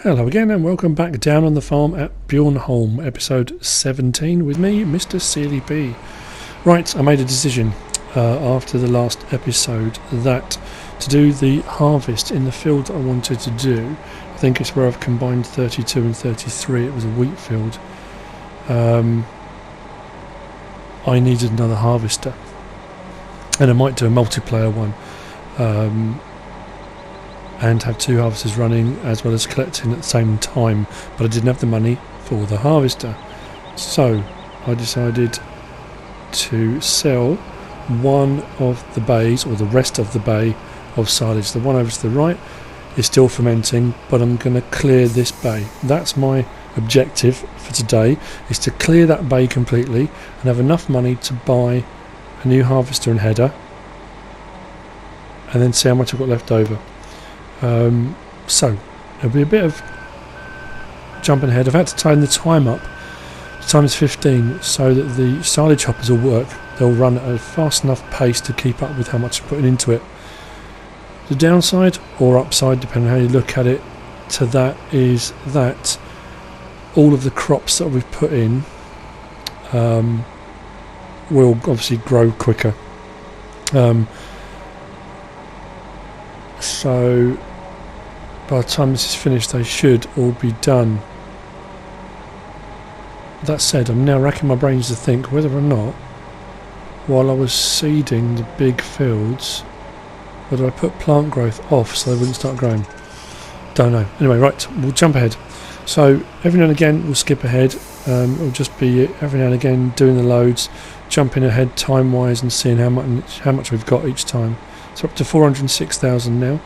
Hello again and welcome back down on the farm at Bjornholm, episode 17 with me, Mr. Sealy B. Right, I made a decision after the last episode that to do the harvest in the field that I wanted to do, I think it's where I've combined 32 and 33, it was a wheat field, I needed another harvester. And I might do a multiplayer one. And have two harvesters running as well as collecting at the same time, but I didn't have the money for the harvester, so I decided to sell one of the bays, or the rest of the bay of silage. The one over to the right is still fermenting, but I'm going to clear this bay. That's my objective for today, is to clear that bay completely and have enough money to buy a new harvester and header, and then see how much I've got left over. So there'll be a bit of jumping ahead. I've had to time the time up. The time is 15 so that the silage hoppers will work. They'll run at a fast enough pace to keep up with how much I'm putting into it. The downside or upside, depending on how you look at it, to that is that all of the crops that we've put in will obviously grow quicker. So by the time this is finished they should all be done. That said, I'm now racking my brains to think whether or not, while I was seeding the big fields, whether I put plant growth off so they wouldn't start growing. Don't know. Anyway, right, we'll jump ahead. So every now and again we'll skip ahead. It'll just be every now and again doing the loads, jumping ahead time wise and seeing how much we've got each time. So up to 406,000 now.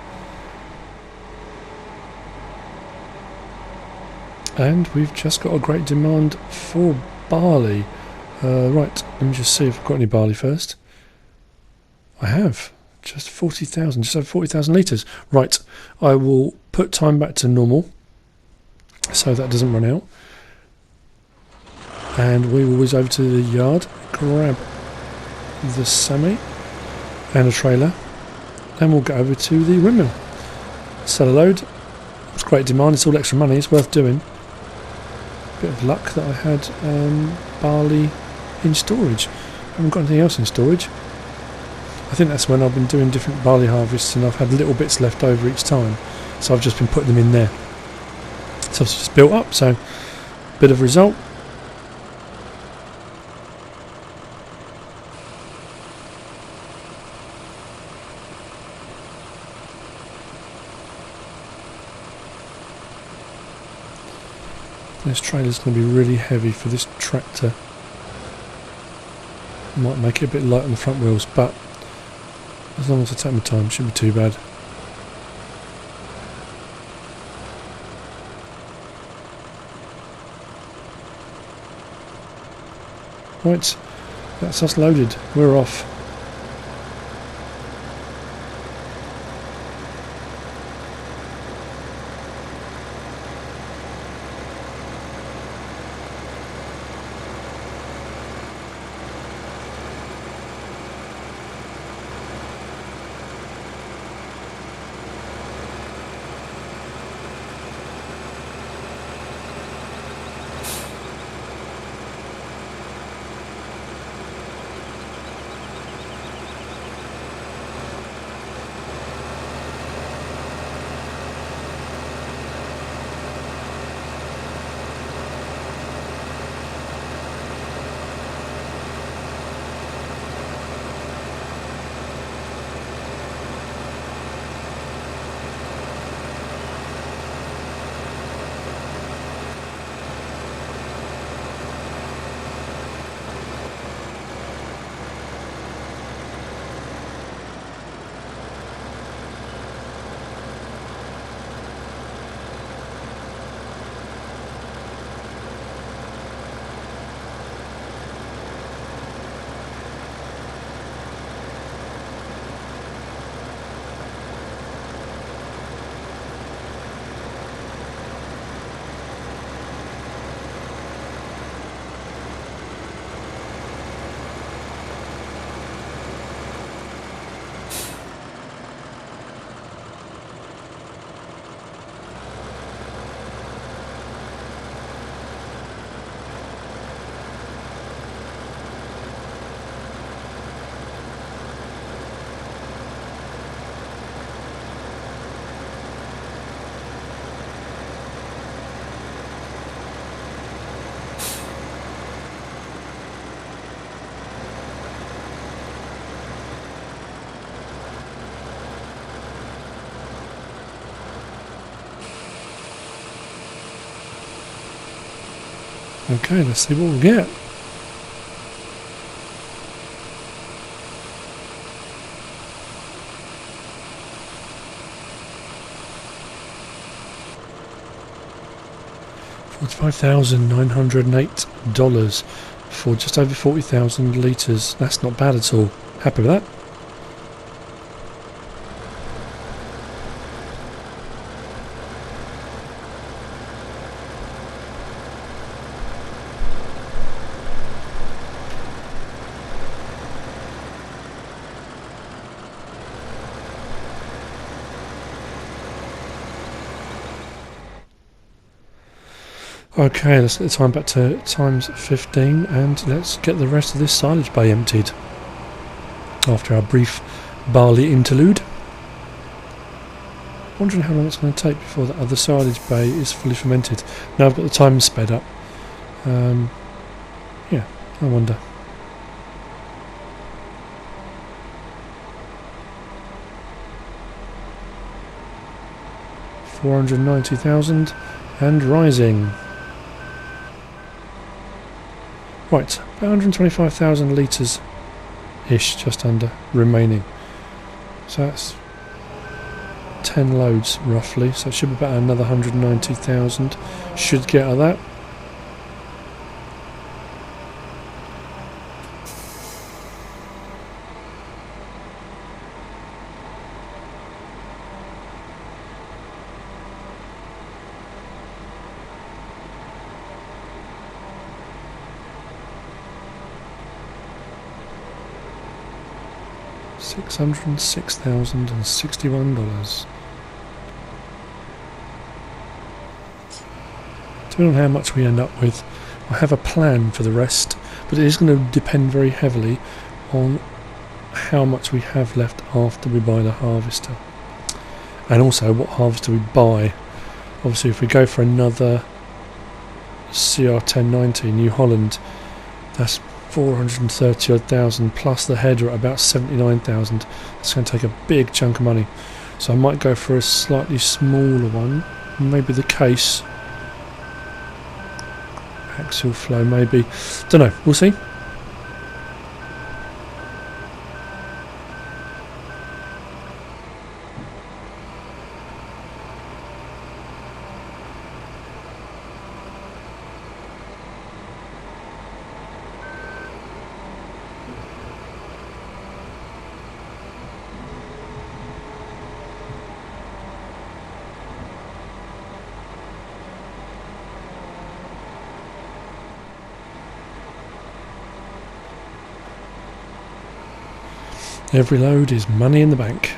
And we've just got a great demand for barley. Right, let me just see if I've got any barley first. I have. Just 40,000, just over 40,000 litres. Right, I will put time back to normal so that doesn't run out. And we will whiz over to the yard, grab the semi and a trailer, and we'll go over to the windmill. Sell a load. It's great demand, it's all extra money, it's worth doing. Bit of luck that I had barley in storage. I haven't got anything else in storage. I think that's when I've been doing different barley harvests and I've had little bits left over each time, so I've just been putting them in there. So it's just built up, so bit of result. This trailer's going to be really heavy for this tractor. Might make it a bit light on the front wheels, but as long as I take my time, it shouldn't be too bad. Right, that's us loaded. We're off. Okay, let's see what we'll get. $45,908 for just over 40,000 litres. That's not bad at all. Happy with that. Okay, let's get the time back to times 15 and let's get the rest of this silage bay emptied. After our brief barley interlude. Wondering how long it's going to take before the other silage bay is fully fermented. Now I've got the time sped up. Yeah, I wonder. $490,000 and rising. Right, about 125,000 litres ish, just under, remaining. So that's 10 loads roughly, so it should be about another 190,000. Should get out of that. $606,061. Depending on how much we end up with, I have a plan for the rest, but it is going to depend very heavily on how much we have left after we buy the harvester, and also what harvester we buy. Obviously, if we go for another CR1090 New Holland, that's 430 odd thousand plus the header at about 79,000. It's going to take a big chunk of money, so I might go for a slightly smaller one, maybe the case axial flow, maybe, don't know, we'll see. Every load is money in the bank.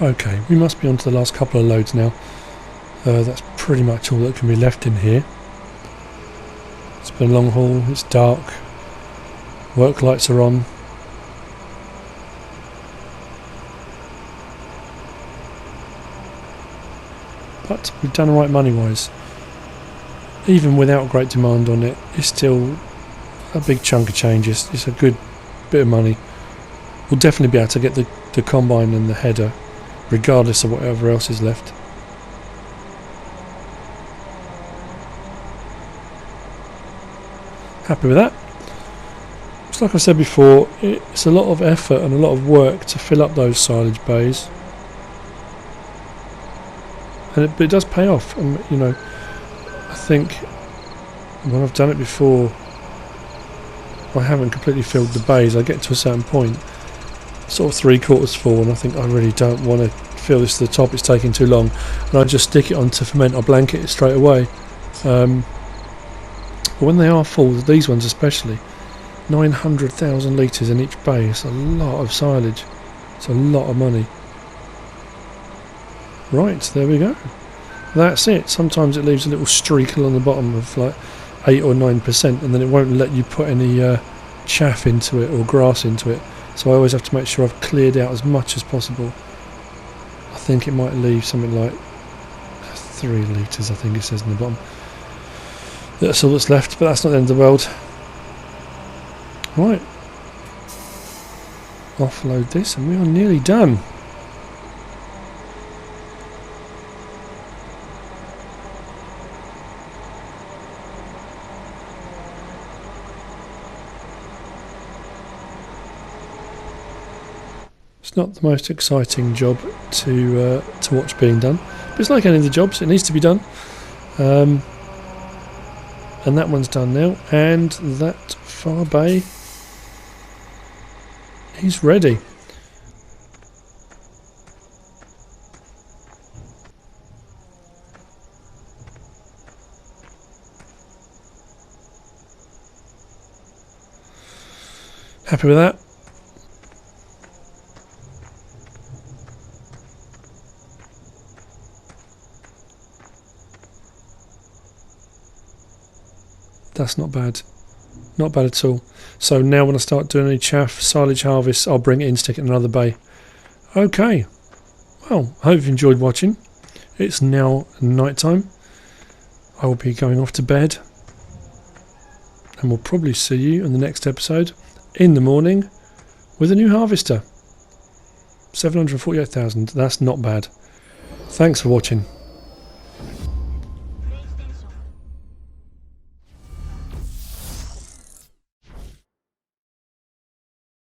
Okay, we must be on to the last couple of loads now. That's pretty much all that can be left in here. It's been a long haul, it's dark, work lights are on. But we've done alright money wise. Even without great demand on it, it's still a big chunk of change. It's a good bit of money. We'll definitely be able to get the combine and the header regardless of whatever else is left. Happy with that. It's like I said before, it's a lot of effort and a lot of work to fill up those silage bays, and it does pay off. You know, I think when I've done it before, I haven't completely filled the bays. I get to a certain point, sort of 3/4 full, and I think I really don't want to fill this to the top, it's taking too long, and I just stick it onto ferment or blanket it straight away. But when they are full, these ones especially, 900,000 litres in each bay, it's a lot of silage, it's a lot of money. Right, there we go, that's it. Sometimes it leaves a little streak along the bottom of like 8 or 9%, and then it won't let you put any chaff into it or grass into it, so I always have to make sure I've cleared out as much as possible. I think it might leave something like 3 litres, I think it says in the bottom. That's all that's left, but that's not the end of the world. Right, offload this and we are nearly done. It's not the most exciting job to watch being done, but it's like any of the jobs, it needs to be done. And that one's done now, and that far bay is ready. Happy with that? That's not bad. Not bad at all. So now when I start doing any chaff, silage harvest, I'll bring it in, stick it in another bay. Okay. Well, I hope you've enjoyed watching. It's now night time. I will be going off to bed. And we'll probably see you in the next episode in the morning with a new harvester. 748,000. That's not bad. Thanks for watching.